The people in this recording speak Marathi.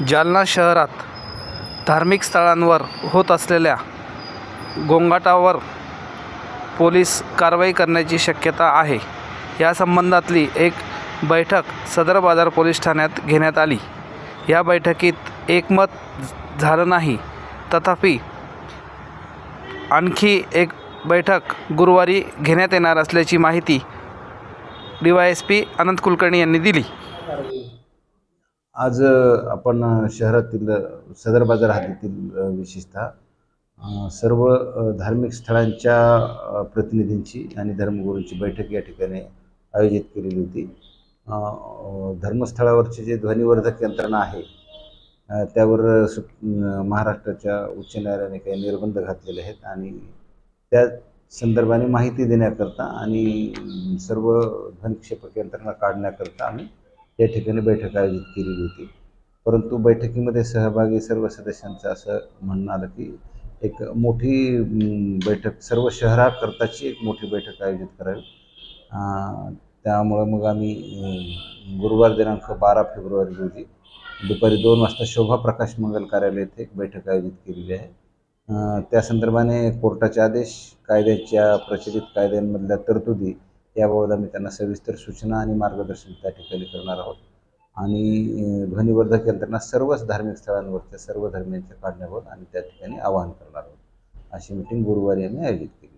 जालना शहरात धार्मिक स्थळांवर होत असलेल्या गोंगाटावर पोलीस कारवाई करण्याची शक्यता आहे. या संबंधातली एक बैठक सदर बाजार पोलीस ठाण्यात घेण्यात आली. या बैठकीत एकमत झालं नाही. तथापि आणखी एक बैठक गुरुवारी घेण्यात येणार असल्याची माहिती DYSP अनंत कुलकर्णी यांनी दिली. आज आपण शहरातील सदर बाजार हद्दीतील विशेषतः सर्व धार्मिक स्थळांच्या प्रतिनिधींची आणि धर्मगुरूंची बैठक या ठिकाणी आयोजित केलेली होती. धर्मस्थळावरचे जे ध्वनिवर्धक यंत्रणा आहे त्यावर महाराष्ट्राच्या उच्च न्यायालयाने काही निर्बंध घातलेले आहेत आणि त्या संदर्भाने माहिती देण्याकरता आणि सर्व ध्वनिक्षेपक यंत्रणा काढण्याकरता आम्ही या ठिकाणी बैठक आयोजित केलेली होती. परंतु बैठकीमध्ये सहभागी सर्व सदस्यांचं असं म्हणणं आलं की एक मोठी बैठक सर्व शहराकरताची एक मोठी बैठक आयोजित करावी. त्यामुळं मग आम्ही गुरुवार दिनांक 12 फेब्रुवारी रोजी दुपारी 2 वाजता शोभा प्रकाश मंगल कार्यालय येथे एक बैठक आयोजित केलेली आहे. त्या संदर्भाने कोर्टाचे आदेश, कायद्याच्या प्रचलित कायद्यांमधल्या तरतुदी याबाबत आम्ही त्यांना सविस्तर सूचना आणि मार्गदर्शन त्या ठिकाणी करणार आहोत आणि ध्वनिवर्धक यंत्रणा सर्वच धार्मिक स्थळांवरच्या सर्व धर्मियांच्या काढण्याबाबत आणि त्या ठिकाणी आवाहन करणार आहोत. अशी मीटिंग गुरुवारी आम्ही आयोजित केली.